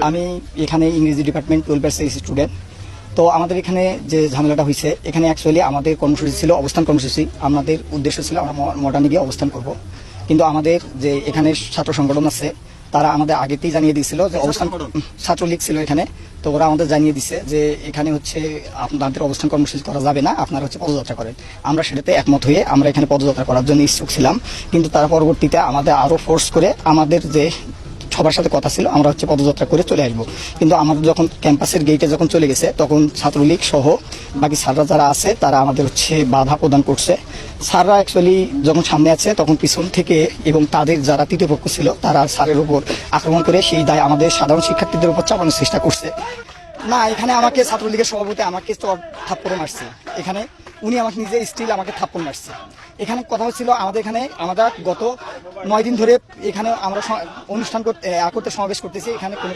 আমি এখানে ইংরেজি ডিপার্টমেন্ট 12 ব্যাচের স্টুডেন্ট। তো আমাদের এখানে যে ঝামেলাটা হয়েছে, এখানে অ্যাকচুয়ালি আমাদের কর্মসূচি ছিল অবস্থান কর্মসূচি। আমাদের উদ্দেশ্য ছিল আমরা মডার্নে গিয়ে অবস্থান করব, কিন্তু আমাদের যে এখানে ছাত্র সংগঠন আছে তারা আমাদের আগেতেই জানিয়ে দিয়েছিল যে অবস্থান ছাত্রলীগ ছিল এখানে। তো ওরা আমাদের জানিয়ে দিছে যে এখানে হচ্ছে আপনাদের অবস্থান কর্মসূচি করা যাবে না, আপনারা হচ্ছে পদযাত্রা করেন। আমরা সেটাতে একমত হয়ে আমরা এখানে পদযাত্রা করার জন্য ইচ্ছুক ছিলাম, কিন্তু তারা পরবর্তীতে আমাদের আরো ফোর্স করে আমাদের যে সবার সাথে কথা ছিল আমরা হচ্ছে পদযাত্রা করে চলে আসবো। কিন্তু আমাদের যখন ক্যাম্পাসের গেটে যখন চলে গেছে তখন ছাত্রলীগ সহ বাকি স্যাররা যারা আছে তারা আমাদের হচ্ছে বাধা প্রদান করছে। স্যাররা অ্যাকচুয়ালি যখন সামনে আছে তখন পিছন থেকে এবং তাদের যারা তৃতীয় পক্ষ ছিল তারা স্যারের উপর আক্রমণ করে সেই দায় আমাদের সাধারণ শিক্ষার্থীদের উপর চাপানোর চেষ্টা করছে। না, এখানে আমাকে ছাত্রলীগের সভাপতি আমাকে তো থাপ্পড় মারছে। এখানে উনি আমাকে নিজে স্টিল আমাকে থাপ্পড় মারছে। এখানে কথা হচ্ছিল আমাদের আমরা গত 9 দিন ধরে এখানে আমরা অনুষ্ঠান করতে সমাবেশ করতেছি। এখানে কোনো